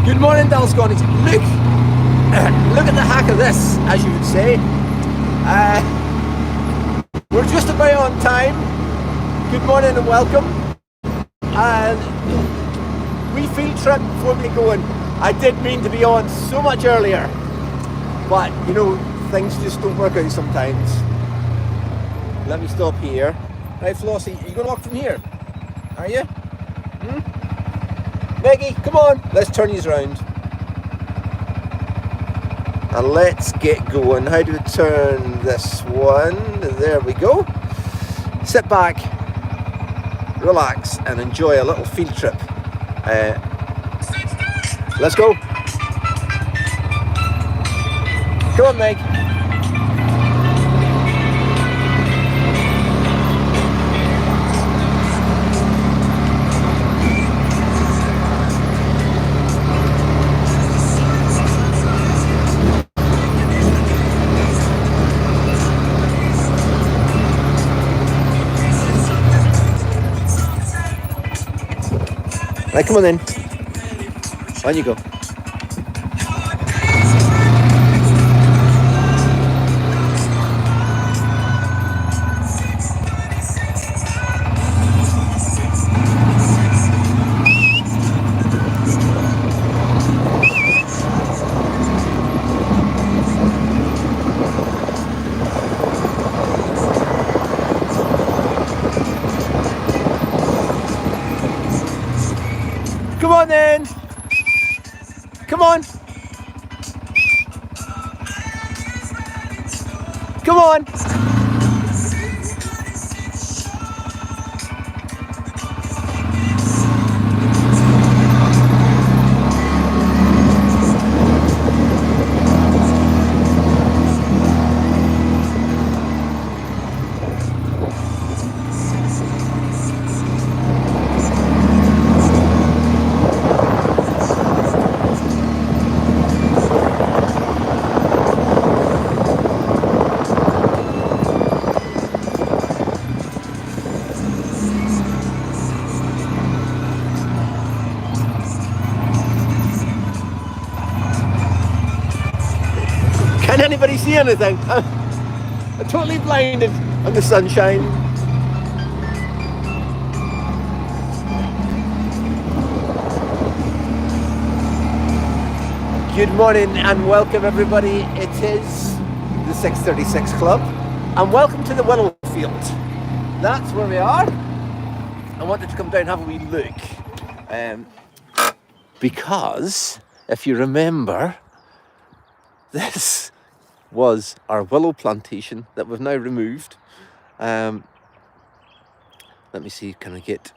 Good morning, Dalsconies. Look at the hack of this, as you would say. We're just about on time. Good morning and welcome. And we field trip before we go in. I did mean to be on so much earlier, but you know, things just don't work out sometimes. Let me stop here. Right, Flossie, are you going to walk from here? Are you? Maggie, come on, let's turn you around. And let's get going. How do we turn this one? There we go. Sit back, relax, and enjoy a little field trip. Let's go. Come on, Meg. Right, come on then. On you go. Come on then. Come on. Come on. Can anybody see anything? I'm totally blinded on the sunshine. Good morning and welcome everybody. It is the 636 Club and welcome to the Willow field. That's where we are. I wanted to come down and have a wee look because if you remember, this was our willow plantation that we've now removed. Let me see, can I get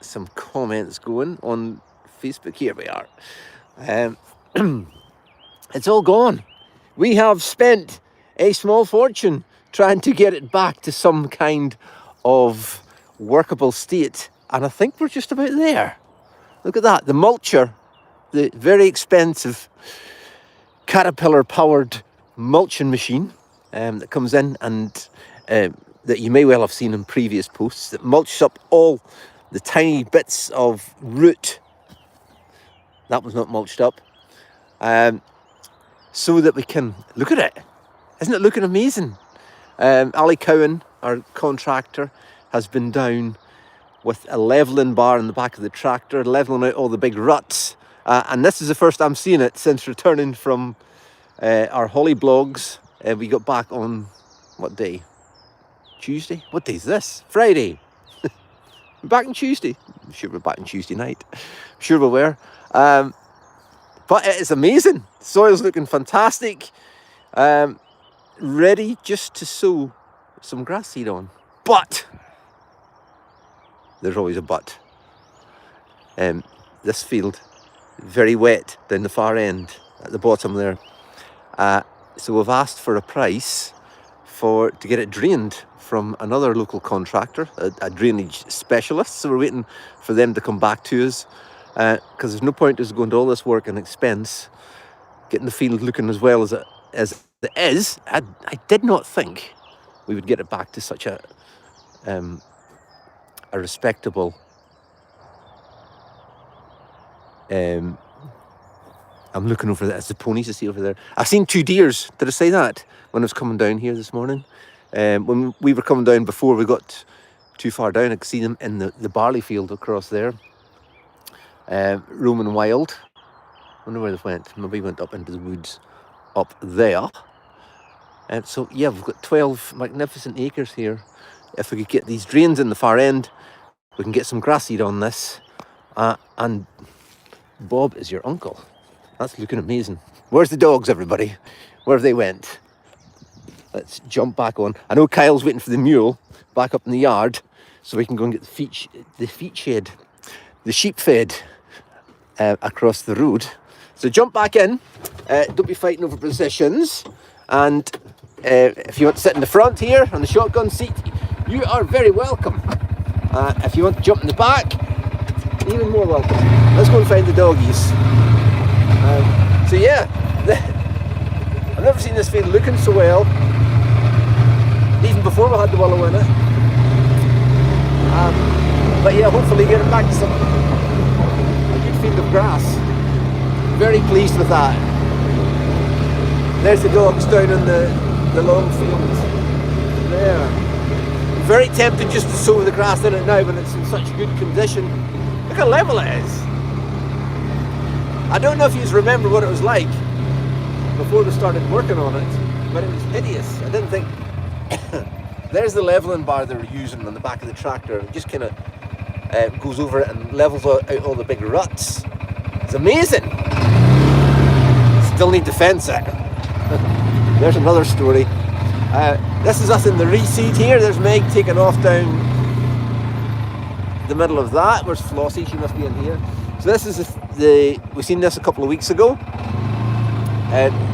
some comments going on Facebook? Here we are. It's all gone. We have spent a small fortune trying to get it back to some kind of workable state, and I think we're just about there. Look at that, the mulcher, the very expensive Caterpillar powered mulching machine that comes in and that you may well have seen in previous posts, that mulches up all the tiny bits of root that was not mulched up, so that we can look at it. Isn't it looking amazing? Ali Cowan, our contractor, has been down with a levelling bar in the back of the tractor, levelling out all the big ruts, and this is the first I'm seeing it since returning from our Holly blogs. We got back on, what day? Tuesday? What day is this? Friday. We're back on Tuesday. I'm sure we're back on Tuesday night. I'm sure we were. But it is amazing. Soil's looking fantastic. Ready just to sow some grass seed on. But there's always a but. This field, very wet down the far end at the bottom there. So we've asked for a price to get it drained from another local contractor, a drainage specialist. So we're waiting for them to come back to us, because there's no point us going to all this work and expense, getting the field looking as well as it is. I did not think we would get it back to such a respectable I'm looking over there. It's the ponies I see over there. I've seen 2 deers. Did I say that when I was coming down here this morning? When we were coming down before we got too far down, I could see them in the barley field across there. Roaming wild. I wonder where they went. Maybe went up into the woods up there. So yeah, we've got 12 magnificent acres here. If we could get these drains in the far end, we can get some grass seed on this. And Bob is your uncle. That's looking amazing. Where's the dogs, everybody? Where have they went? Let's jump back on. I know Kyle's waiting for the mule back up in the yard, so we can go and get the sheep fed across the road. So jump back in. Don't be fighting over positions. And if you want to sit in the front here on the shotgun seat, you are very welcome. If you want to jump in the back, even more welcome. Let's go and find the doggies. So yeah, I've never seen this field looking so well, even before we had the willow in it. But yeah, hopefully get it back to a good field of grass. Very pleased with that. There's the dogs down in the long field there. Very tempted just to sow the grass in it now when it's in such good condition. Look how level it is. I don't know if you remember what it was like before we started working on it, but it was hideous. I didn't think... There's the leveling bar they were using on the back of the tractor. It just kind of goes over it and levels out all the big ruts. It's amazing. Still need to fence it. There's another story. This is us in the reseed here. There's Meg taking off down the middle of that. Where's Flossie? She must be in here. So this is we've seen this a couple of weeks ago.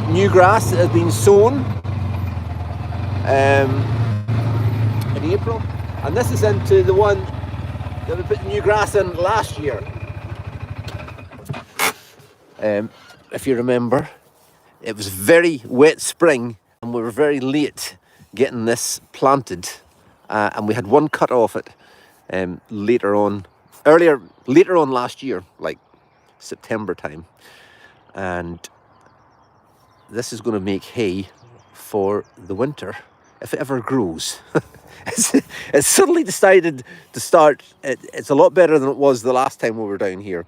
New grass that has been sown in April. And this is into the one that we put the new grass in last year. If you remember, it was a very wet spring and we were very late getting this planted, and we had one cut off it later on last year, like September time, and this is going to make hay for the winter if it ever grows. It's suddenly decided to start. It's a lot better than it was the last time we were down here,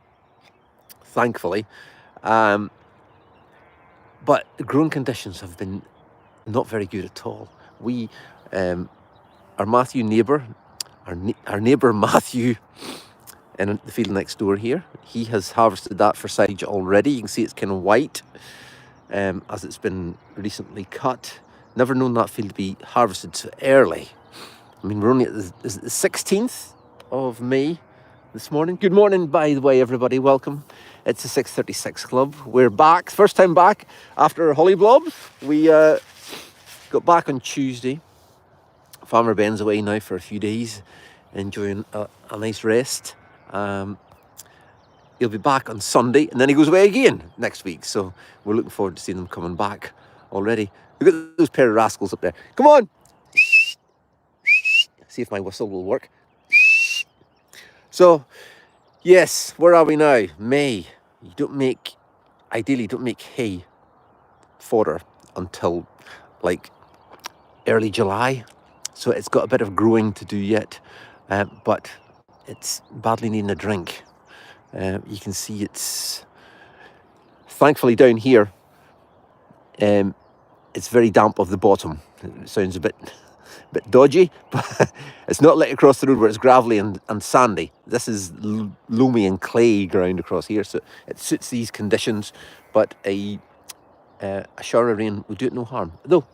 thankfully. But the growing conditions have been not very good at all. We, our Matthew neighbour, our neighbour Matthew in the field next door here, he has harvested that for silage already. You can see it's kind of white as it's been recently cut. Never known that field to be harvested so early. I mean, we're only at the 16th of May this morning. Good morning, by the way, everybody. Welcome. It's the 6:36 Club. We're back. First time back after Holly Blobs. We got back on Tuesday. Farmer Ben's away now for a few days, enjoying a nice rest. He'll be back on Sunday, and then he goes away again next week. So we're looking forward to seeing them coming back already. Look at those pair of rascals up there. Come on. See if my whistle will work. So, yes, where are we now? May. Ideally, don't make hay fodder until like early July. So it's got a bit of growing to do yet, but it's badly needing a drink. You can see it's, thankfully down here, it's very damp of the bottom. It sounds a bit dodgy, but it's not like across the road where it's gravelly and sandy. This is loamy and clay ground across here, so it suits these conditions. But a shower of rain would do it no harm. Though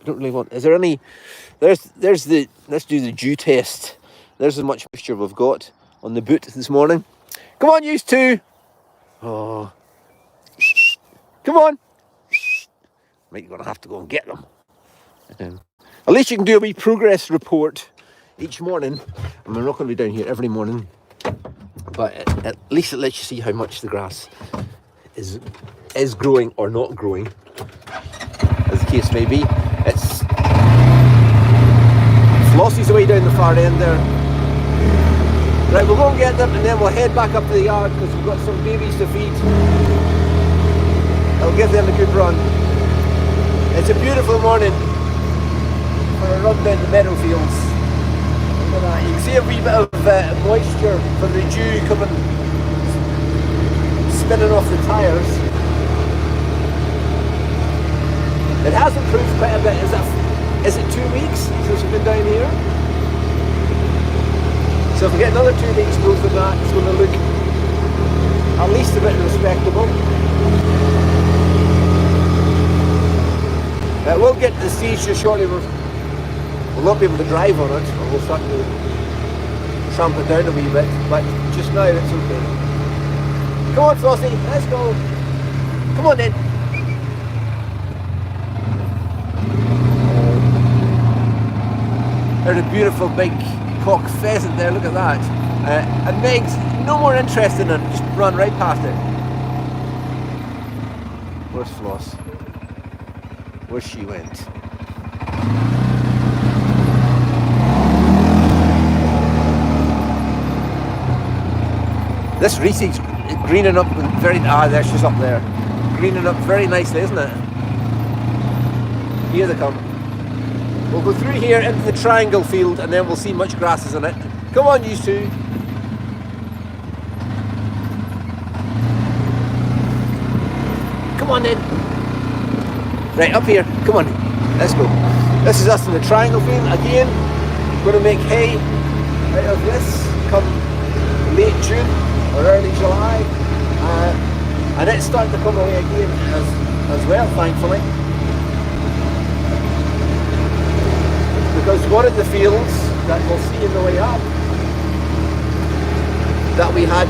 I don't really want. Is there any? There's the. Let's do the dew test. There's as much moisture we've got on the boot this morning. Come on, you two. Oh, come on. Might gonna have to go and get them. At least you can do a wee progress report each morning. And we're not going to be down here every morning, but at least it lets you see how much the grass is growing or not growing, as the case may be. It's Flossie's away down the far end there. Right, we'll go and get them, and then we'll head back up to the yard because we've got some babies to feed. I'll give them a good run. It's a beautiful morning for a run down the meadow fields. Look at that. You can see a wee bit of moisture from the dew coming, spinning off the tyres. It has improved quite a bit. Is it 2 weeks since we've been down here? So if we get another 2 weeks growth of that, it's going to look at least a bit respectable. We'll get to the stage just shortly. We'll not be able to drive on it, or we'll start to tramp it down a wee bit, but just now it's okay. Come on, Flossie, let's go. Come on then. There's a beautiful big cock pheasant there, look at that. And Meg's no more interested in it, just run right past it. Where's Floss? Where she went? This Reese's greening up very, there she's up there. Greening up very nicely, isn't it? Here they come. We'll go through here into the triangle field and then we'll see much grasses in it. Come on, you two. Come on then. Right, up here. Come on. Let's go. This is us in the triangle field. Again, we're going to make hay out of this come late June or early July. And it's starting to come away again as well, thankfully. Because one of the fields that we'll see on the way up that we had,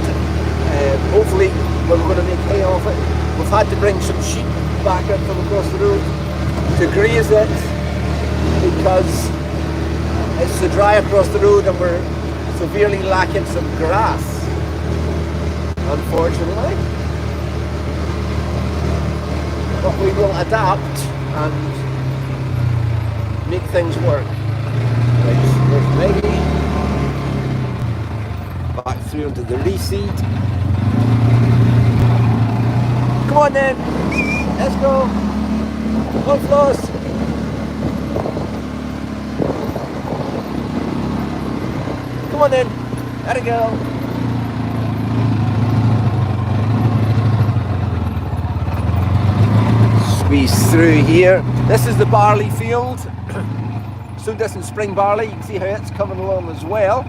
hopefully we're going to make hay off it. We've had to bring some sheep back in from across the road to graze it because it's so dry across the road and we're severely lacking some grass, unfortunately. But we will adapt and make things work. Right, there's Maggie. Back through into the reseed. Come on then, let's go. Come on, Floss. Come on then, there we go. Squeeze through here. This is the barley field. So distant spring barley. You can see how it's coming along as well.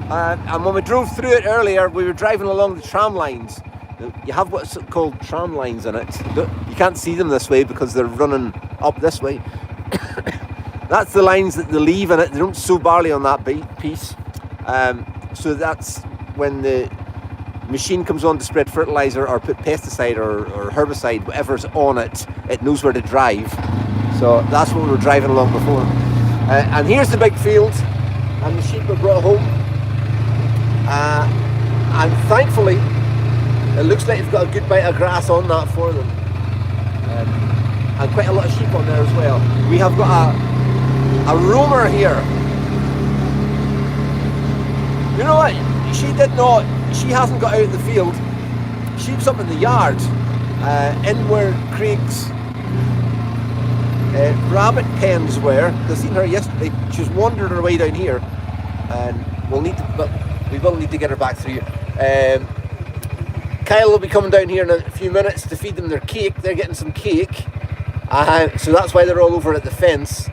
And when we drove through it earlier, we were driving along the tram lines. You have what's called tram lines in it. You can't see them this way because they're running up this way. That's the lines that they leave in it. They don't sow barley on that piece. So that's when the machine comes on to spread fertilizer or put pesticide or herbicide, whatever's on it, it knows where to drive. So that's what we were driving along before. And here's the big field, and the sheep were brought home. And thankfully, it looks like they've got a good bite of grass on that for them. And quite a lot of sheep on there as well. We have got a roamer here. You know what? She hasn't got out of the field. Sheep's up in the yard, in where Craig's rabbit pens were. I seen her yesterday. She's wandered her way down here, and we will need to get her back through. Kyle will be coming down here in a few minutes to feed them their cake. They're getting some cake, so that's why they're all over at the fence,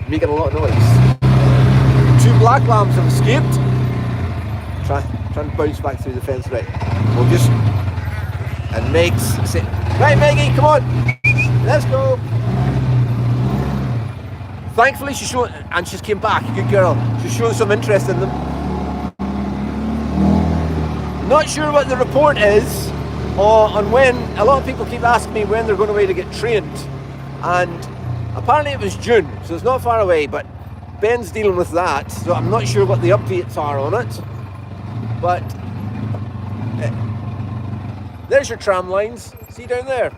making a lot of noise. 2 black lambs have escaped. Trying to bounce back through the fence, right? We'll just, and Meg's saying, right Maggie, come on, let's go. Thankfully she's showing, and she's came back, good girl. She's showing some interest in them. Not sure what the report is on when. A lot of people keep asking me when they're going away to get trained, and apparently it was June, so it's not far away, but Ben's dealing with that, so I'm not sure what the updates are on it. But there's your tram lines. See down there?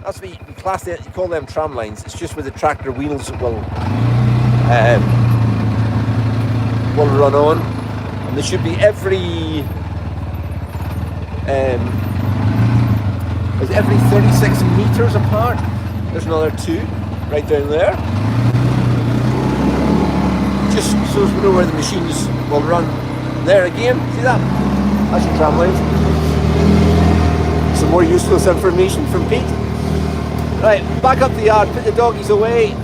That's what you class it. You call them tram lines. It's just where the tractor wheels will run on, and there should be every is every 36 meters apart. There's another 2 right down there. Just so as we know where the machines will run. There again, see that? That's your tram lines. Some more useless information from Pete. Right, back up the yard, put the doggies away.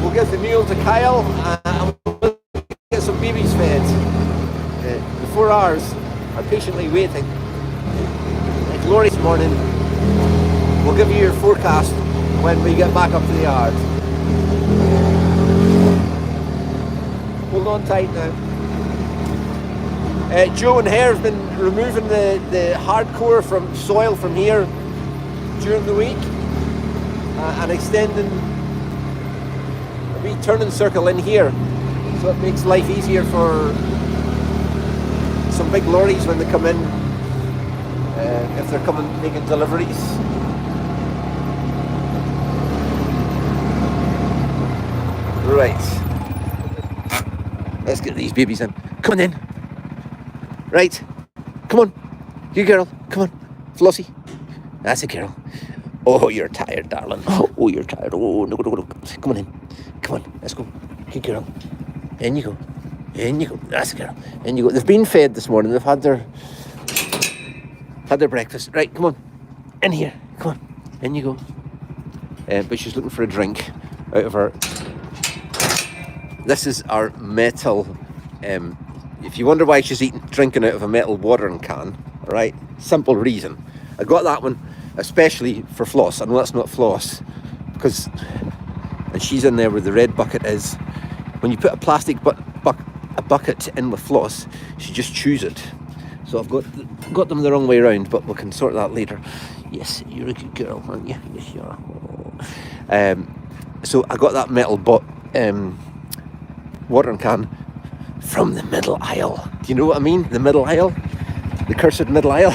We'll give the meal to Kyle and we'll get some babies fed. The 4 hours are patiently waiting. A glorious morning. We'll give you your forecast when we get back up to the yard. Hold on tight now. Joe and Hare have been removing the hardcore from soil from here during the week and extending a wee turning circle in here, so it makes life easier for some big lorries when they come in, if they're coming making deliveries. Right, let's get these babies in. Come on in. Right, come on, you girl, come on, Flossie. That's a girl. Oh, you're tired, darling. Oh, you're tired. Oh, no. Come on in. Come on, let's go. Good girl. In you go. In you go. That's a girl. In you go. They've been fed this morning. They've had their breakfast. Right, come on. In here. Come on. In you go. But she's looking for a drink out of her. This is our metal. If you wonder why she's drinking out of a metal watering can, all right? Simple reason. I got that one especially for Floss. I know that's not Floss, because, and she's in there where the red bucket is. When you put a plastic bucket in with Floss, she just chews it. So I've got them the wrong way around, but we can sort that later. Yes, you're a good girl, aren't you? Yes, you are. So I got that metal watering can from the middle aisle. Do you know what I mean? The middle aisle? The cursed middle aisle?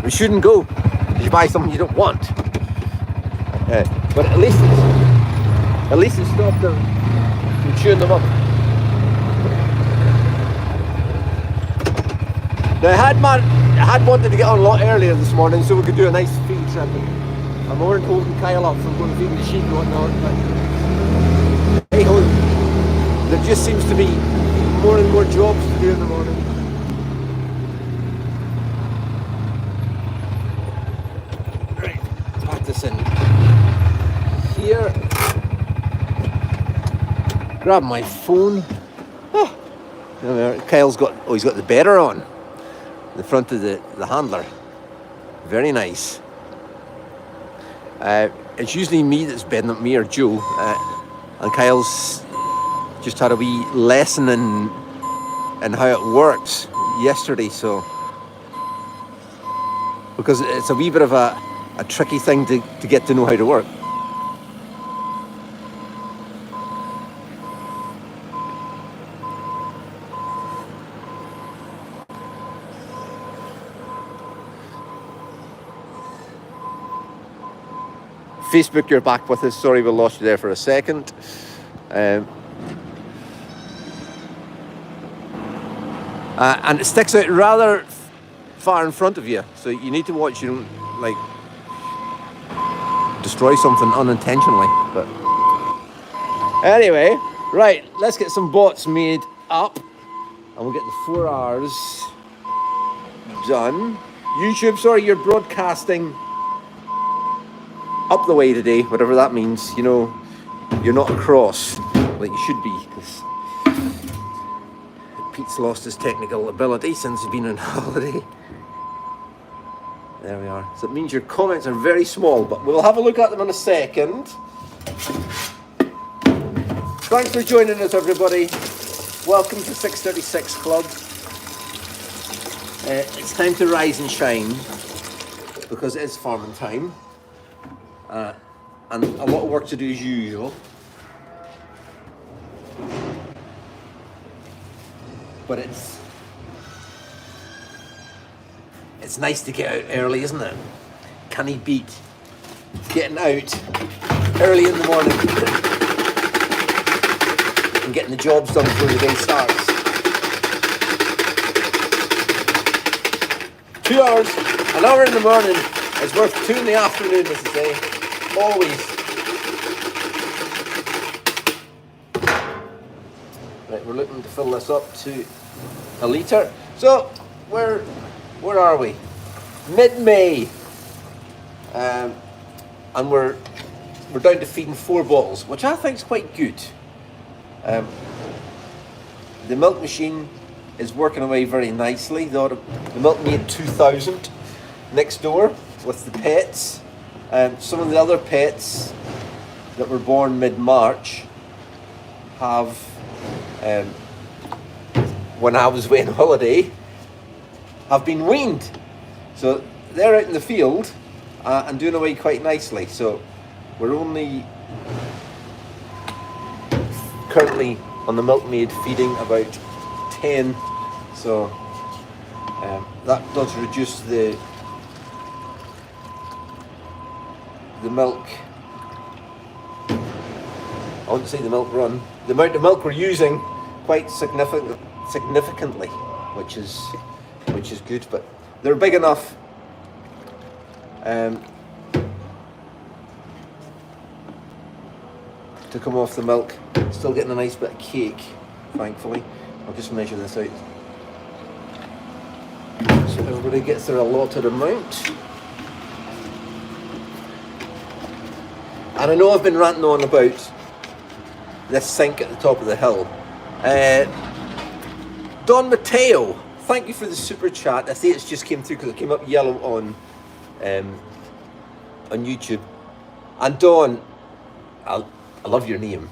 We shouldn't go if you buy something you don't want. But at least it's stopped them from chewing them up. Now I had wanted to get on a lot earlier this morning so we could do a nice field trip. I'm more than holding Kyle up from going to feed the sheep and whatnot. But hey ho, there just seems to be more and more jobs to do in the morning. Right, pack this in here. Grab my phone. Oh, Kyle's he's got the better on the front of the handler. Very nice. It's usually me that's bedding up, me or Joe, and Kyle's just had a wee lesson in how it works yesterday, so because it's a wee bit of a tricky thing to get to know how to work. Facebook, you're back with us. Sorry we lost you there for a second. And it sticks out rather far in front of you, so you need to watch you don't like destroy something unintentionally. But anyway, right, let's get some bots made up and we'll get the 4 hours done. YouTube, sorry, you're broadcasting up the way today, whatever that means. You know, you're not across like you should be, because Pete's lost his technical ability since he's been on holiday. There we are. So it means your comments are very small, but we'll have a look at them in a second. Thanks for joining us, everybody. Welcome to 636 Club. It's time to rise and shine, because it is farming time. And a lot of work to do as usual. But it's nice to get out early, isn't it? Can he beat getting out early in the morning and getting the jobs done before the day starts? 2 hours, an hour in the morning It's worth 2 in the afternoon, as I say. Always. Right, we're looking to fill this up to a litre. So, where are we? Mid-May. And we're down to feeding 4 bottles, which I think is quite good. The milk machine is working away very nicely. The Milkmaid 2000 next door with the pets. Some of the other pets that were born mid-March have, when I was away on holiday, have been weaned. So they're out in the field and doing away quite nicely. So we're only currently on the Milkmaid feeding about 10. So that does reduce the milk, I wouldn't say the milk run, the amount of milk we're using quite significantly, which is good. But they're big enough to come off the milk. Still getting a nice bit of cake, thankfully. I'll just measure this out so everybody gets their allotted amount. And I know I've been ranting on about this sink at the top of the hill. Don Mateo, thank you for the super chat. I see it's just came through because it came up yellow on YouTube. And Don, I love your name.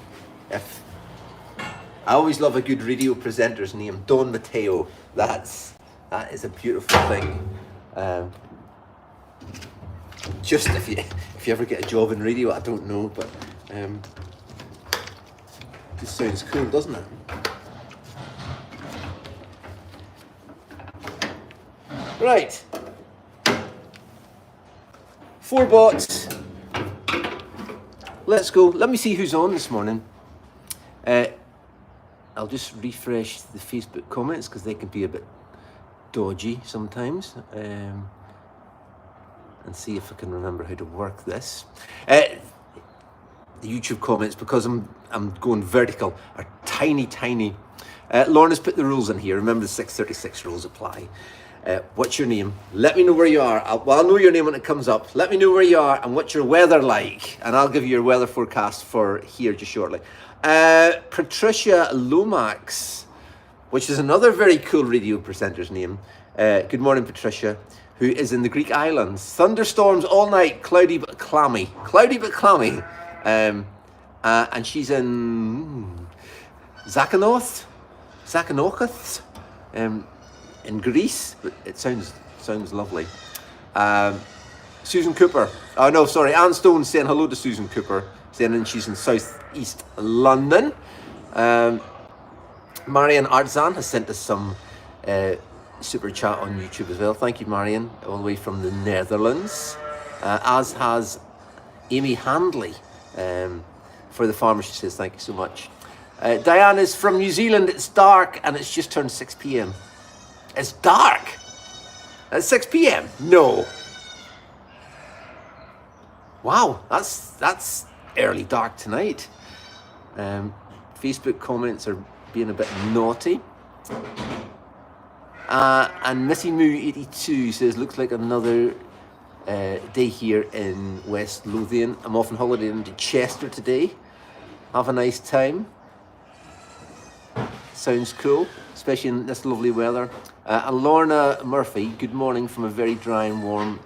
I always love a good radio presenter's name, Don Mateo. That is a beautiful thing. Just if you ever get a job in radio, I don't know, but just sounds cool, doesn't it? Right, 4 bots. Let's go. Let me see who's on this morning. I'll just refresh the Facebook comments because they can be a bit dodgy sometimes. And see if I can remember how to work this. The YouTube comments, because I'm going vertical, are tiny. Lorna's put the rules in here. Remember the 636 rules apply. What's your name? Let me know where you are. I'll know your name when it comes up. Let me know where you are and what's your weather like. And I'll give you your weather forecast for here just shortly. Patricia Lomax, which is another very cool radio presenter's name. Good morning, Patricia, who is in the Greek islands. Thunderstorms all night, cloudy but clammy. And she's in Zakynthos, in Greece, but it sounds lovely. Susan Cooper. Oh no, sorry. Anne Stone saying hello to Susan Cooper, saying she's in southeast London. Marian Artzan has sent us some super chat on YouTube as well. Thank you, Marian, all the way from the Netherlands. As has Amy Handley for the farmer. She says thank you so much. Diane is from New Zealand. It's dark and it's just turned 6 p.m. It's dark at 6 p.m. No. Wow, that's early dark tonight. Facebook comments are being a bit naughty. And Missy Moo 82 says, looks like another day here in West Lothian. I'm off on holiday into Chester today. Have a nice time. Sounds cool, especially in this lovely weather. And Lorna Murphy, good morning from a very dry and warm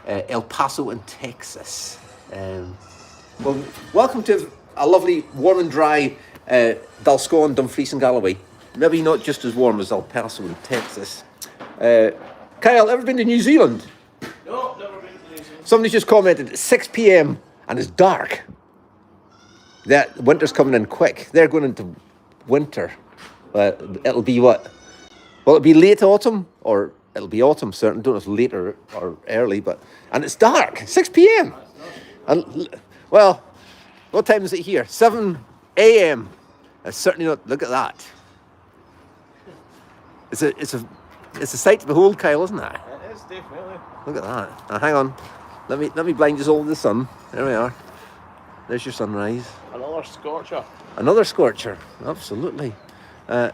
El Paso in Texas. Well, welcome to a lovely warm and dry Dalscoan, Dumfries and Galloway. Maybe not just as warm as El Paso in Texas. Kyle, ever been to New Zealand? No, never been to New Zealand. Somebody just commented, it's 6 p.m. and it's dark. That winter's coming in quick. They're going into winter. It'll be what? Well, it'll be late autumn, or it'll be autumn, certainly. Don't know if late or early, and it's dark, 6 p.m. And, well, what time is it here? 7 a.m. It's certainly not, look at that. It's a sight to behold, Kyle, isn't it? It is. definitely. Look at that. Now, hang on. Let me blind you all with the sun. There we are. There's your sunrise. Another scorcher. Another scorcher. Absolutely. I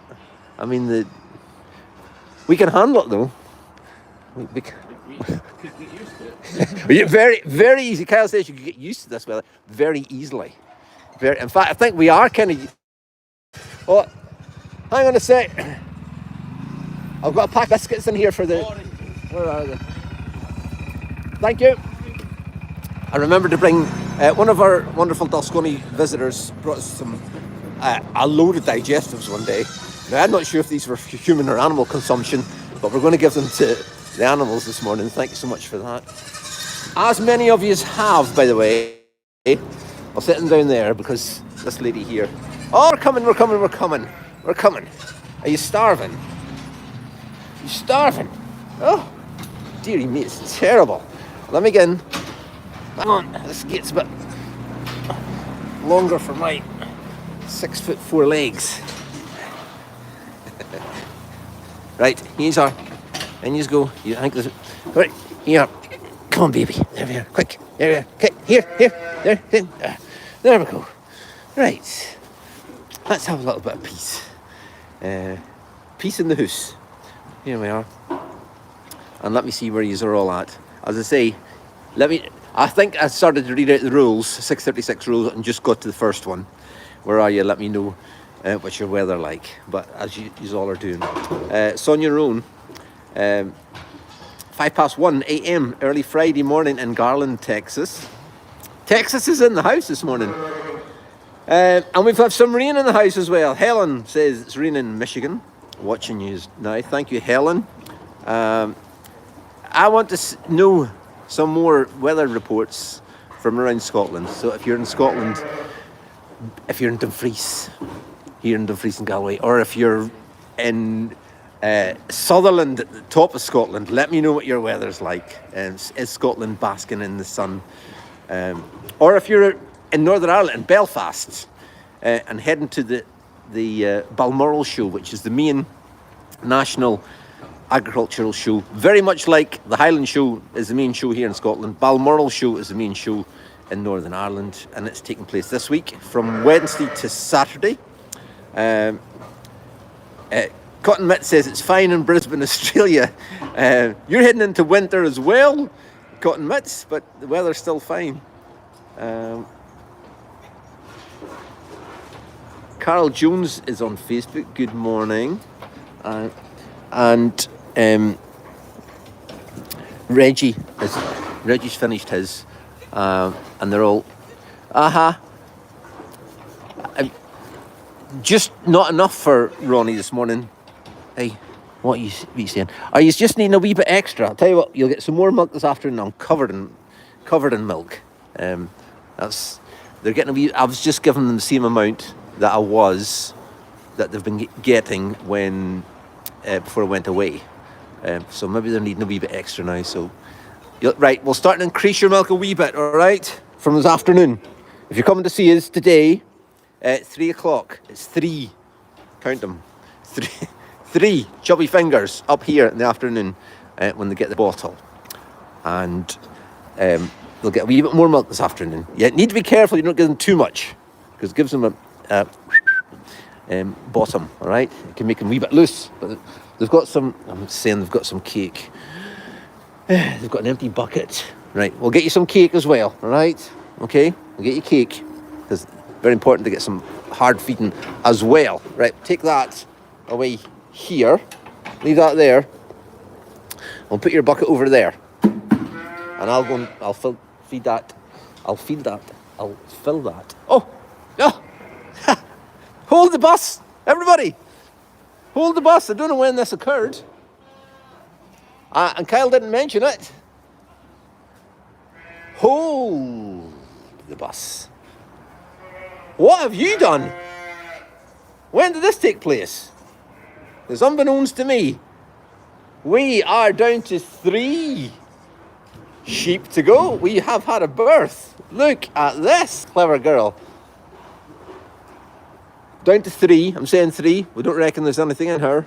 mean, we can handle it though. We can. We could get used to it. Very, very easy. Kyle says you can get used to this weather very easily. In fact, I think we are kind of. Oh, hang on a sec. I've got a pack of biscuits in here for the. Where are they? Thank you. I remember to bring one of our wonderful Dulscone visitors brought us some a load of digestives one day. Now, I'm not sure if these were for human or animal consumption, but we're going to give them to the animals this morning. Thank you so much for that. As many of you have, by the way, I'll set them down there because this lady here. Oh, we're coming. Are you starving? You starving? Oh, dearie me, it's terrible. Let me get in. Hang on, this gate's a bit longer for my 6'4" legs. Right, here's our. And you go. I think there's. Right, here. Come on, baby. There we are. Quick. There we are. Okay, here. There we go. Right. Let's have a little bit of peace. Peace in the house. Here we are. And let me see where yous are all at. As I say, I think I started to read out the rules, 636 rules, and just got to the first one. Where are you? Let me know what's your weather like. But as you all are doing. It's on your own. 1:05 a.m. early Friday morning in Garland, Texas. Texas is in the house this morning. And we've had some rain in the house as well. Helen says it's raining in Michigan. Watching you now. Thank you, Helen. I want to know some more weather reports from around Scotland. So if you're in Scotland, if you're in Dumfries, here in Dumfries and Galway, or if you're in Sutherland at the top of Scotland, let me know what your weather's like. Is Scotland basking in the sun? Or if you're in Northern Ireland, in Belfast, and heading to the Balmoral show, which is the main national agricultural show, very much like the Highland show is the main show here in Scotland. Balmoral show is the main show in Northern Ireland, and it's taking place this week from Wednesday to Saturday. Cotton Mitt says it's fine in Brisbane, Australia. You're heading into winter as well, Cotton Mitts, but the weather's still fine. Carl Jones is on Facebook. Good morning. And Reggie's finished his, and they're all, just not enough for Ronnie this morning. Hey, what are you saying? Are you just needing a wee bit extra? I'll tell you what, you'll get some more milk this afternoon. I'm covered in milk. They're getting a wee. I was just giving them the same amount that they've been getting when before I went away. So maybe they're needing a wee bit extra now. So, right, we'll start to increase your milk a wee bit, all right, from this afternoon. If you're coming to see us today at 3 o'clock, it's 3. Count them. 3 chubby fingers up here in the afternoon when they get the bottle. And they'll get a wee bit more milk this afternoon. You need to be careful you don't give them too much, because it gives them a bottom, all right? It can make them a wee bit loose, but they've got some, I'm saying they've got some cake. They've got an empty bucket. Right, we'll get you some cake as well, all right? Okay, we'll get you cake, because it's very important to get some hard feeding as well. Right, take that away here. Leave that there. We'll put your bucket over there. And I'll go and I'll feed that. I'll fill that. Oh! No! Hold the bus! Everybody! Hold the bus. I don't know when this occurred. And Kyle didn't mention it. Hold the bus. What have you done? When did this take place? Because unbeknownst to me, we are down to 3 sheep to go. We have had a birth. Look at this, clever girl. Down to 3. I'm saying 3. We don't reckon there's anything in her.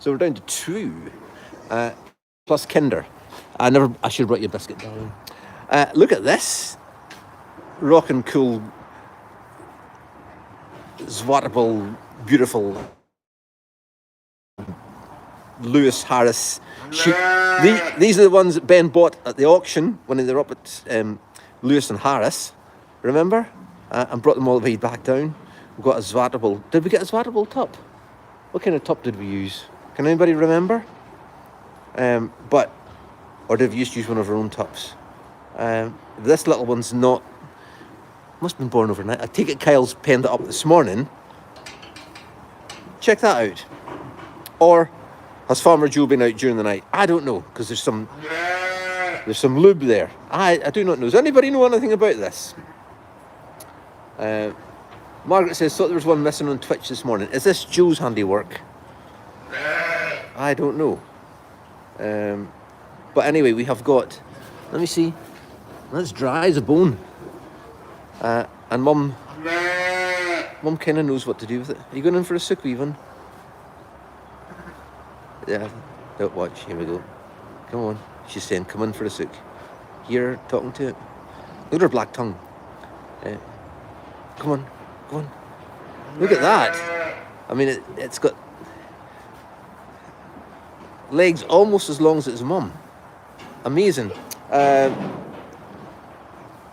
So we're down to 2. Plus Kinder. I should have brought you a biscuit, darling. Look at this. Rockin' cool, zwatable, beautiful Lewis Harris sheep. These are the ones that Ben bought at the auction when they were up at Lewis and Harris. Remember? And brought them all the way back down. We got a zwatable. Did we get a zwatable top? What kind of top did we use? Can anybody remember? Or did we just use one of our own tops? This little one's not. Must have been born overnight. I take it Kyle's penned it up this morning. Check that out. Or has Farmer Joe been out during the night? I don't know, because there's some lube there. I do not know. Does anybody know anything about this? Margaret says, thought there was one missing on Twitch this morning. Is this Joe's handiwork? I don't know. But anyway, we have got, let me see, that's dry as a bone. And Mum kind of knows what to do with it. Are you going in for a sook, even? Yeah, don't watch. Here we go. Come on. She's saying, come in for a sook. You're talking to it. Look at her black tongue. Come on. Go on. Look at that. I mean, it's got legs almost as long as its mum. Amazing.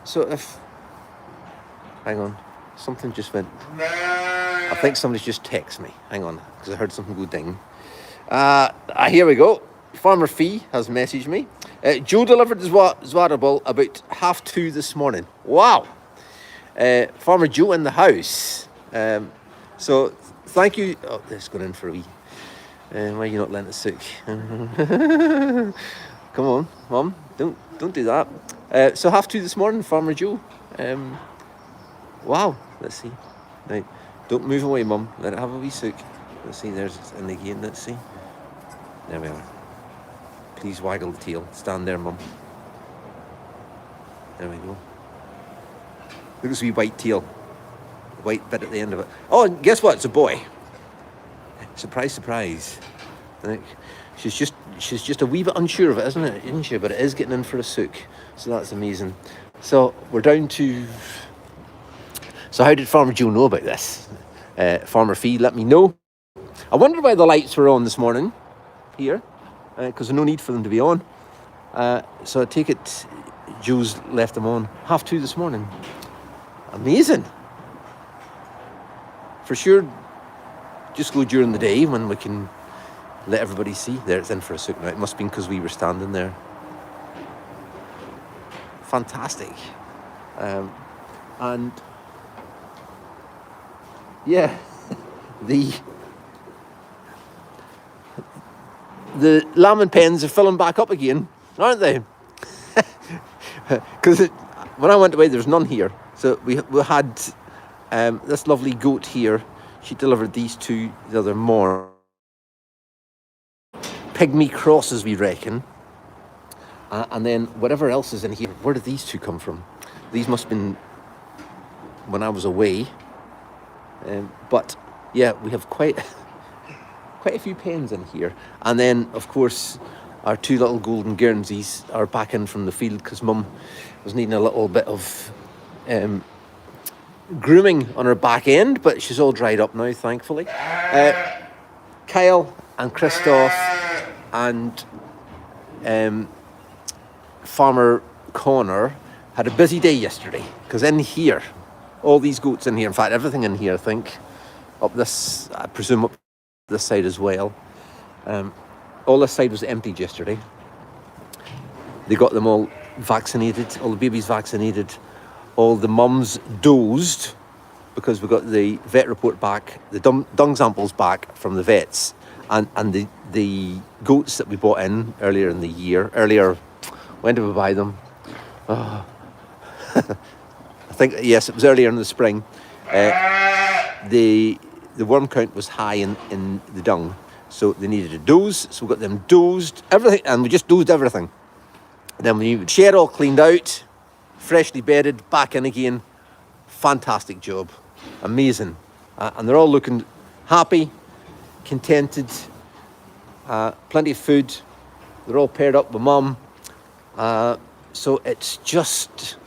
So if... Hang on. Something just went... I think somebody's just texted me. Hang on. Because I heard something go ding. Here we go. Farmer Fee has messaged me. Joe delivered his zwatable about 2:30 this morning. Wow. Farmer Joe in the house. So thank you. Oh, this is going in for a wee. Why are you not letting it soak? Come on, Mum. Don't do that. So 2:30 this morning, Farmer Joe. Wow. Let's see. Right. Don't move away, Mum. Let it have a wee soak. Let's see. There's in the again. Let's see. There we are. Please waggle the tail. Stand there, Mum. There we go. Look at this wee white tail. White bit at the end of it. Oh, and guess what? It's a boy. Surprise, surprise. She's just a wee bit unsure of it, isn't she? But it is getting in for a sook. So that's amazing. So we're down to... So how did Farmer Joe know about this? Farmer Fee, let me know. I wonder why the lights were on this morning here. Because there's no need for them to be on. So I take it Joe's left them on 2:30 this morning. Amazing. For sure, just go during the day when we can let everybody see. There, it's in for a sook now. It must have been because we were standing there. Fantastic. And yeah, the lambing pens are filling back up again, aren't they? Because when I went away, there's none here. So we had this lovely goat here. She delivered these two the other morning. Pygmy crosses, we reckon. And then whatever else is in here. Where did these two come from? These must have been when I was away. But yeah, we have quite a few pens in here. And then, of course, our two little golden Guernseys are back in from the field because Mum was needing a little bit of grooming on her back end, but she's all dried up now, thankfully. Kyle and Christoph and Farmer Connor had a busy day yesterday because in here, all these goats in here, in fact, everything in here, I think, up this, I presume up this side as well. All this side was emptied yesterday. They got them all vaccinated, all the babies vaccinated, all the mums dosed because we got the vet report back, the dung samples back from the vets, and the goats that we bought in earlier in the year. When did we buy them? Oh. I think, yes, it was earlier in the spring. The worm count was high in the dung, so they needed a dose. So we got them dosed, everything, and we just dosed everything. Then we needed shed all cleaned out, freshly bedded, back in again. Fantastic job, amazing, and they're all looking happy, contented, plenty of food. They're all paired up with Mum. So it's just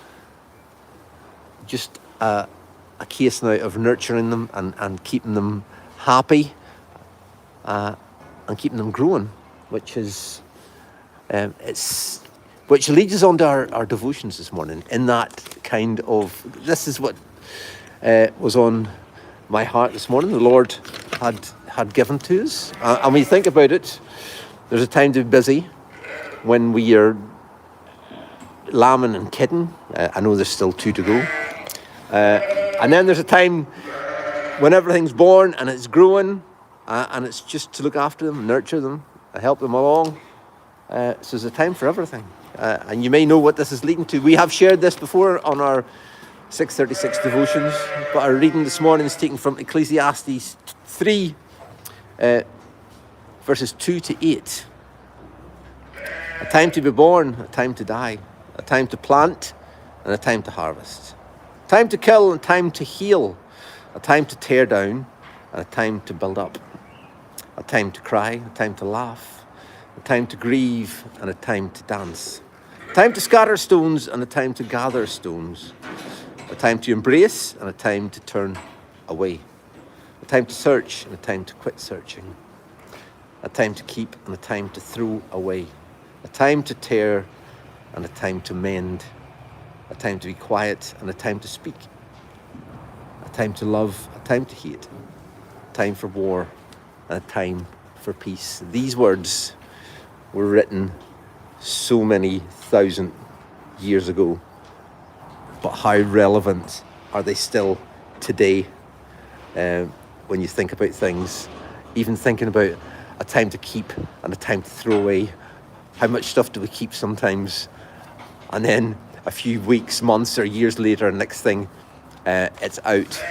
a case now of nurturing them and keeping them happy and keeping them growing, which is which leads us on to our devotions this morning. In that kind of, this is what was on my heart this morning. The Lord had given to us, and when you think about it, there's a time to be busy when we are lambing and kidding. I know there's still 2 to go. And then there's a time when everything's born and it's growing, and it's just to look after them, nurture them, help them along. So there's a time for everything. And you may know what this is leading to. We have shared this before on our 636 devotions, but our reading this morning is taken from Ecclesiastes 3, verses 2 to 8. A time to be born, a time to die, a time to plant and a time to harvest, time to kill and time to heal, a time to tear down and a time to build up, a time to cry, a time to laugh, a time to grieve and a time to dance, a time to scatter stones and a time to gather stones, a time to embrace and a time to turn away, a time to search and a time to quit searching, a time to keep and a time to throw away, a time to tear and a time to mend, a time to be quiet and a time to speak, a time to love, a time to hate, a time for war and a time for peace. These words were written so many thousand years ago, but how relevant are they still today? When you think about things, even thinking about a time to keep and a time to throw away. How much stuff do we keep sometimes? And then a few weeks, months or years later, next thing, it's out.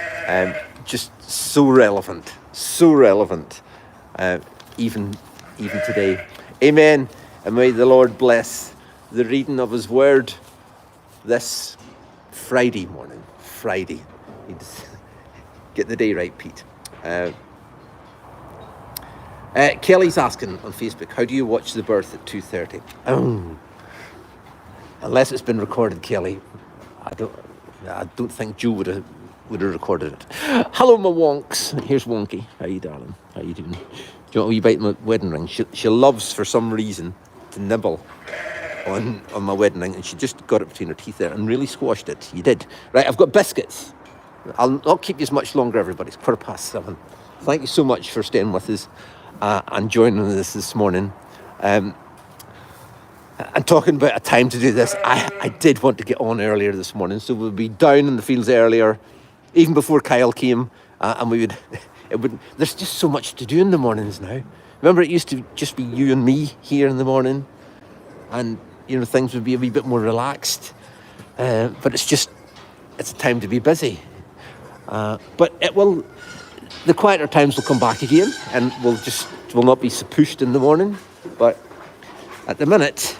Just so relevant, even today. Amen. And may the Lord bless the reading of his word this Friday morning. Friday. Get the day right, Pete. Kelly's asking on Facebook, how do you watch the birth at 2:30? Unless it's been recorded, Kelly. I don't think Joe would have recorded it. Hello, my wonks. Here's Wonky. How you, darling? How you doing? Do you want a wee bite of my wedding ring? She loves, for some reason, to nibble on my wedding ring, and she just got it between her teeth there and really squashed it. You did. Right, I've got biscuits. I'll not keep you as much longer, everybody. It's 7:15. Thank you so much for staying with us and joining us this morning. And talking about a time to do this, I did want to get on earlier this morning, so we'll be down in the fields earlier, even before Kyle came, and there's just so much to do in the mornings now. Remember, it used to just be you and me here in the morning, and things would be a wee bit more relaxed. But it's a time to be busy. But the quieter times will come back again, and we'll not be so pushed in the morning. But at the minute,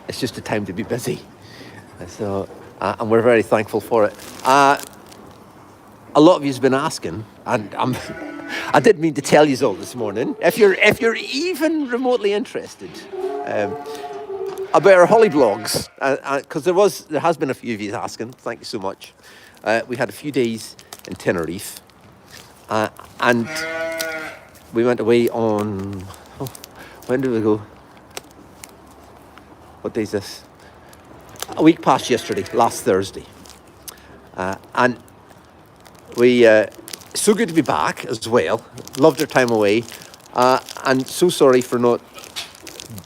it's just a time to be busy. So, and we're very thankful for it. A lot of you's been asking, and I didn't mean to tell you all this morning. If you're even remotely interested about our Holly blogs, because there has been a few of you asking. Thank you so much. We had a few days in Tenerife, and we went away on. When did we go? What day is this? A week past yesterday, last Thursday, and we so good to be back as well. Loved our time away, and so sorry for not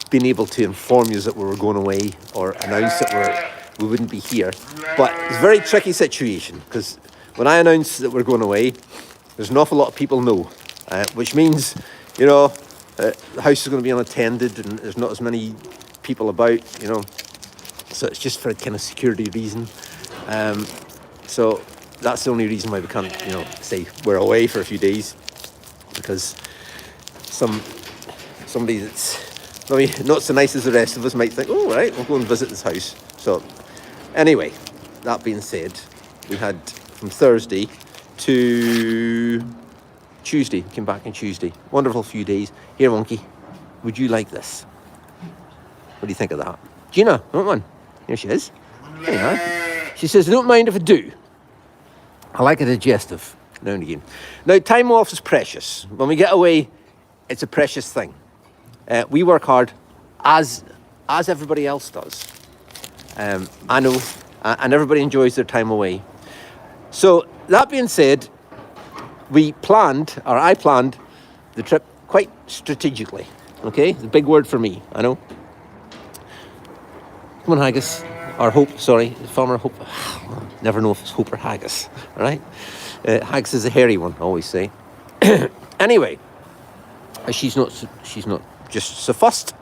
being able to inform you that we were going away or announce that we wouldn't be here. But it's a very tricky situation, because when I announce that we're going away, there's an awful lot of people know, which means the house is going to be unattended and there's not as many people about, so it's just for a kind of security reason. So that's the only reason why we can't, say we're away for a few days, because somebody that's maybe not so nice as the rest of us might think, oh, right, we'll go and visit this house. So anyway, that being said, we had from Thursday to Tuesday, came back on Tuesday. Wonderful few days. Here, Monkey, would you like this? What do you think of that? Gina, want one? Here she is. There you are. She says, I don't mind if I do. I like a digestive now and again. Now, time off is precious. When we get away, it's a precious thing. We work hard as everybody else does. I know, and everybody enjoys their time away. So that being said, I planned the trip quite strategically. Okay, the big word for me, I know. Come on, haggis, or hope, sorry, farmer hope. Never know if it's hope or haggis, all right? Haggis is a hairy one, I always say. Anyway, she's not just so fussed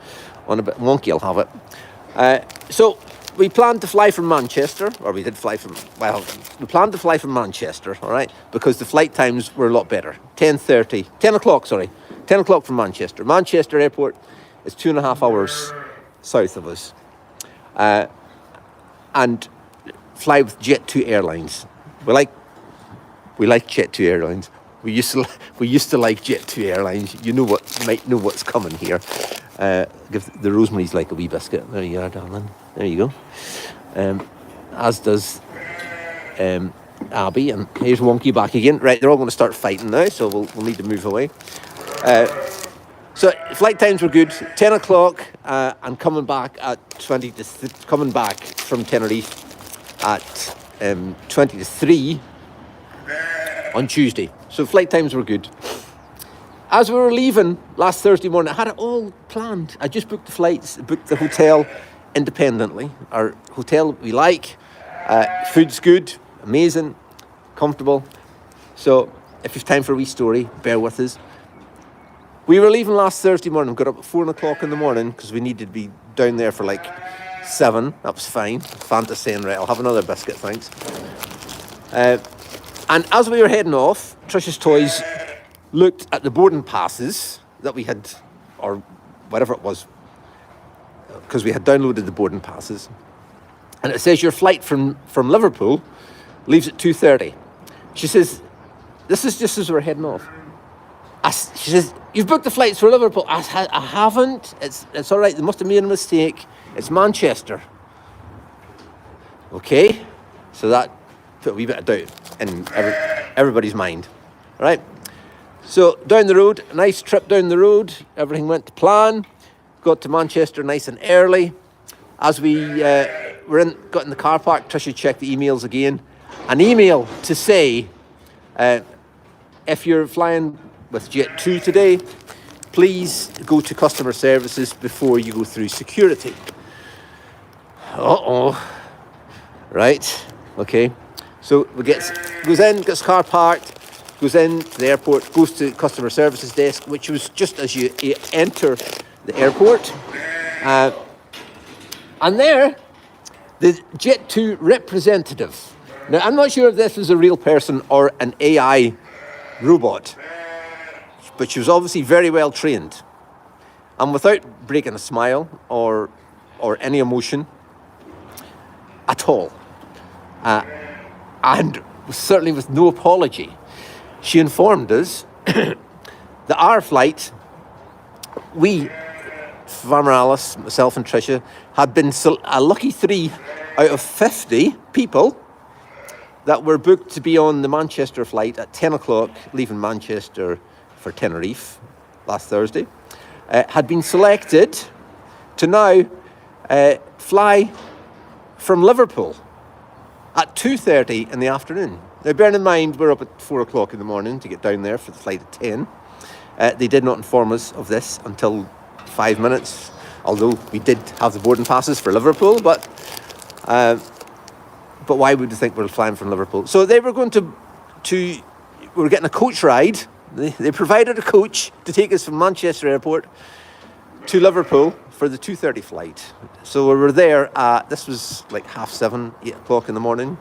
on a bit wonky, I'll have it. So we planned to fly from Manchester, or we did fly from, well, we planned to fly from Manchester, all right, because the flight times were a lot better. 10 o'clock from Manchester. Manchester Airport is 2.5 hours south of us. And fly with Jet2 Airlines. We like Jet2 Airlines. We used to like Jet2 Airlines. You might know what's coming here. Give the Rosemary's like a wee biscuit. There you are, darling. There you go. As does Abby, and here's Wonky back again. Right, they're all going to start fighting now, so we'll need to move away. So flight times were good. 10 o'clock, and coming back from Tenerife at 20 to 3 on Tuesday. So flight times were good. As we were leaving last Thursday morning, I had it all planned. I just booked the flights, booked the hotel independently. Our hotel we like, food's good, amazing, comfortable. So if you've time for a wee story, bear with us. We were leaving last Thursday morning, got up at 4 o'clock in the morning because we needed to be down there for like 7. That was fine. Fanta saying, right, I'll have another biscuit, thanks. And as we were heading off, Trish's Toys looked at the boarding passes that we had, or whatever it was, because we had downloaded the boarding passes. And it says your flight from Liverpool leaves at 2:30. She says, this is just as we're heading off. She says, you've booked the flights for Liverpool. I haven't. It's all right. They must have made a mistake. It's Manchester. Okay. So that put a wee bit of doubt in everybody's mind. All right. So down the road, a nice trip down the road. Everything went to plan. Got to Manchester nice and early. As we got in the car park, Tricia checked the emails again. An email to say, if you're flying with Jet2 today, please go to customer services before you go through security. Right, okay. So goes in, gets car parked, goes in to the airport, goes to customer services desk, which was just as you enter the airport. And there, the Jet2 representative. Now, I'm not sure if this was a real person or an AI robot, but she was obviously very well trained. And without breaking a smile or any emotion at all, and certainly with no apology, she informed us that our flight, Farmer Alice, myself and Tricia, had been a lucky 3 out of 50 people that were booked to be on the Manchester flight at 10 o'clock, leaving Manchester for Tenerife last Thursday, had been selected to now fly from Liverpool at 2:30 in the afternoon. Now, bearing in mind, we're up at 4 o'clock in the morning to get down there for the flight at 10. They did not inform us of this until 5 minutes, although we did have the boarding passes for Liverpool, but why would you think we're flying from Liverpool? So they were going to we were getting a coach ride. They provided a coach to take us from Manchester Airport to Liverpool for the 2:30 flight. So we were there, this was like 7:30, 8 o'clock in the morning.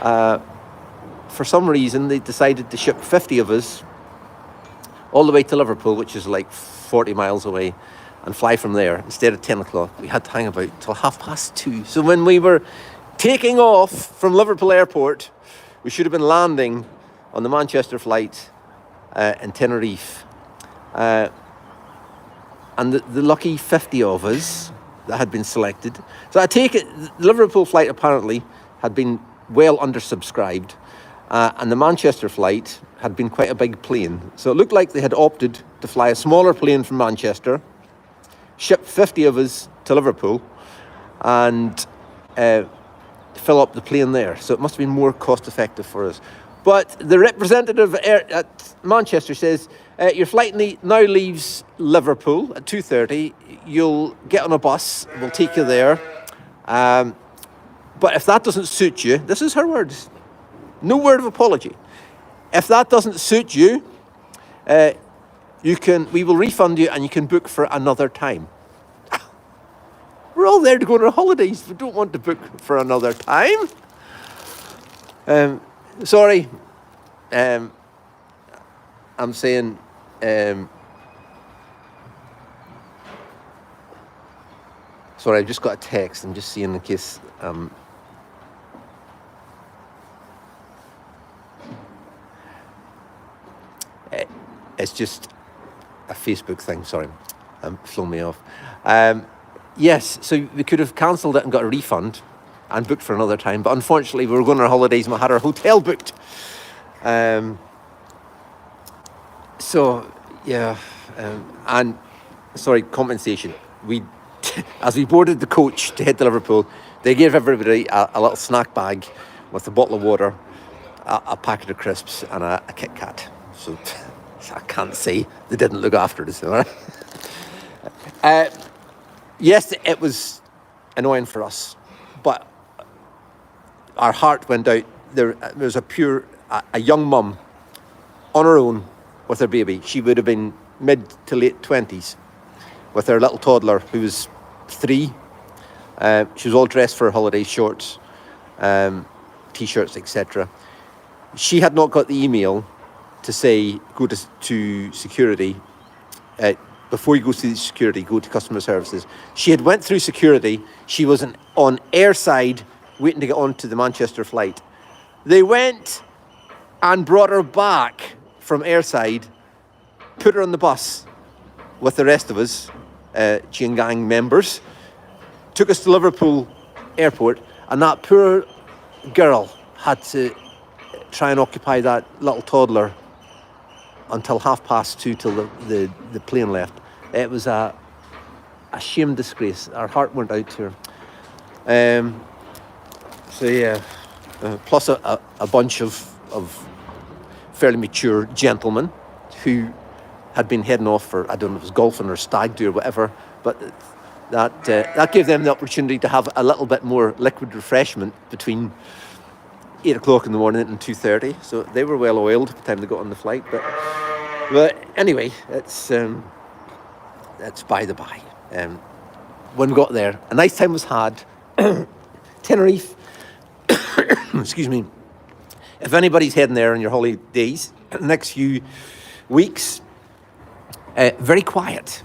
For some reason, they decided to ship 50 of us all the way to Liverpool, which is like 40 miles away, and fly from there. Instead of 10 o'clock, we had to hang about till 2:30. So when we were taking off from Liverpool Airport, we should have been landing on the Manchester flight in Tenerife. And the lucky 50 of us that had been selected. So I take it the Liverpool flight apparently had been well undersubscribed, and the Manchester flight had been quite a big plane. So it looked like they had opted to fly a smaller plane from Manchester, ship 50 of us to Liverpool, and fill up the plane there. So it must have been more cost effective for us. But the representative at Manchester says, your flight now leaves Liverpool at 2:30. You'll get on a bus, we'll take you there. But if that doesn't suit you, this is her words, no word of apology. If that doesn't suit you, we will refund you and you can book for another time. We're all there to go on our holidays. We don't want to book for another time. Sorry. I'm saying... sorry, I've just got a text. I'm just seeing in case... it's just a Facebook thing, sorry. Flown me off. Yes, so we could have cancelled it and got a refund and booked for another time, but unfortunately we were going on our holidays and we had our hotel booked. So, yeah, and, sorry, compensation. As we boarded the coach to head to Liverpool, they gave everybody a little snack bag with a bottle of water, a packet of crisps and a Kit Kat. So I can't say they didn't look after us. All right? Yes, it was annoying for us, but our heart went out. There was a young mum on her own with her baby. She would have been mid to late 20s with her little toddler who was 3. She was all dressed for her holiday, shorts, t-shirts, etc. She had not got the email to say go to security. Before you go to security, go to customer services. She had went through security. She was on airside waiting to get onto the Manchester flight. They went and brought her back from airside, put her on the bus with the rest of us, Chain Gang members, took us to Liverpool airport, and that poor girl had to try and occupy that little toddler until 2:30 till the plane left. It was a shame disgrace. Our heart went out to her. So yeah, plus a bunch of fairly mature gentlemen who had been heading off for, I don't know if it was golfing or stag do or whatever, but that gave them the opportunity to have a little bit more liquid refreshment between 8 o'clock in the morning and 2:30, so they were well oiled by the time they got on the flight. But anyway, it's by the by. When we got there, a nice time was had. Tenerife, excuse me. If anybody's heading there on your holidays, the next few weeks, very quiet.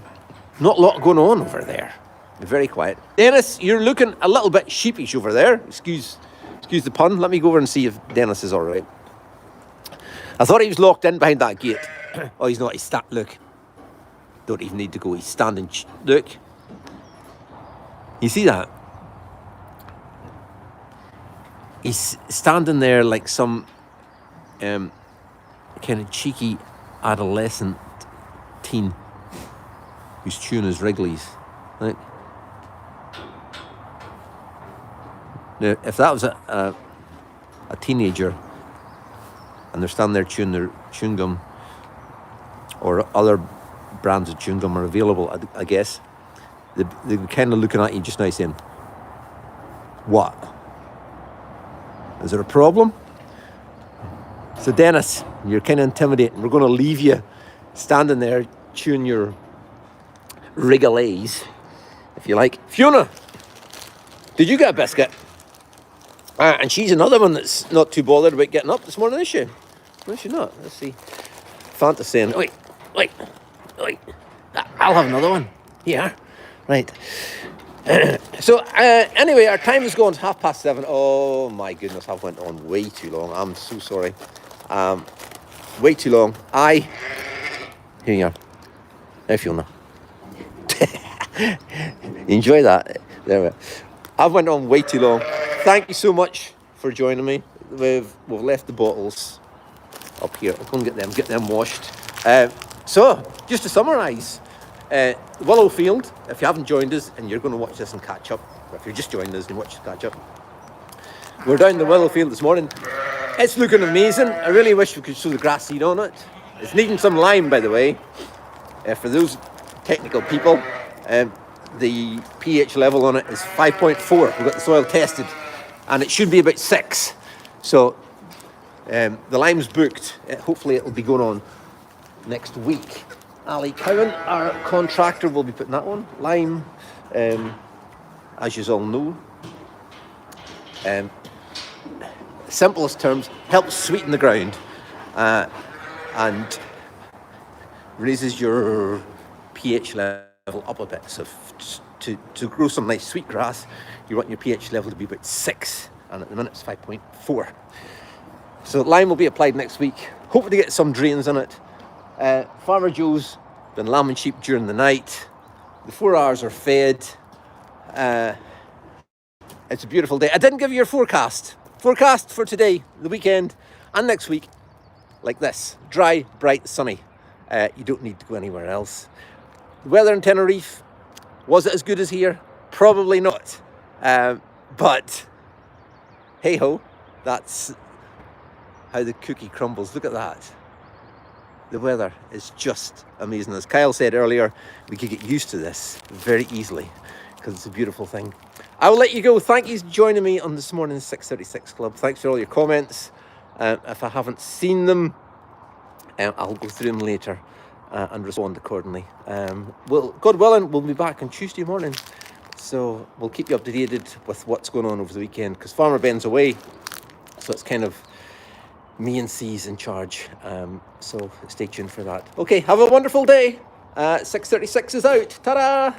Not a lot going on over there. Very quiet. Dennis, you're looking a little bit sheepish over there. Excuse the pun. Let me go over and see if Dennis is all right. I thought he was locked in behind that gate. Oh, he's not. Look. Don't even need to go. He's standing. Look. You see that? He's standing there like some kind of cheeky adolescent teen who's chewing his Wrigley's. Like, now, if that was a teenager and they're standing there chewing their chewing gum, or other brands of chewing gum are available, I guess, they're kind of looking at you just now saying, what? Is there a problem? So Dennis, you're kind of intimidating. We're going to leave you standing there chewing your Wrigley's, if you like. Fiona, did you get a biscuit? And she's another one that's not too bothered about getting up this morning, is she? No, she's not. Let's see. Fanta's saying, wait. I'll have another one. Yeah, right. So anyway, our time is going to 7:30. Oh my goodness, I've went on way too long. I'm so sorry. Way too long. Here you are. There, Fiona. Enjoy that. There we are. I've went on way too long. Thank you so much for joining me. We've left the bottles up here. I'll go and get them washed. So, just to summarise, Willow Field, if you haven't joined us and you're going to watch this and catch up, or if you're just joining us and watch us catch up, we're down the Willow Field this morning. It's looking amazing. I really wish we could show the grass seed on it. It's needing some lime, by the way. For those technical people, the pH level on it is 5.4. We've got the soil tested, and it should be about 6. So the lime's booked. Hopefully it'll be going on next week. Ali Cowan, our contractor, will be putting that on. Lime, as you all know, simplest terms, helps sweeten the ground and raises your pH level up a bit. So to grow some nice sweet grass, you want your pH level to be about 6, and at the minute it's 5.4. So lime will be applied next week. Hoping to get some drains in it. Farmer Joe's been lambing sheep during the night. The 4 hours are fed. It's a beautiful day. I didn't give you your forecast. Forecast for today, the weekend, and next week, like this. Dry, bright, sunny. You don't need to go anywhere else. The weather in Tenerife, was it as good as here? Probably not. But, hey-ho, that's how the cookie crumbles. Look at that. The weather is just amazing. As Kyle said earlier, we could get used to this very easily because it's a beautiful thing. I will let you go. Thank you for joining me on this morning's 636 Club. Thanks for all your comments. If I haven't seen them, I'll go through them later and respond accordingly. God willing, we'll be back on Tuesday morning. So we'll keep you updated with what's going on over the weekend because Farmer Ben's away. So it's kind of me and C's in charge. So stay tuned for that. Okay, have a wonderful day. 636 is out. Ta-da!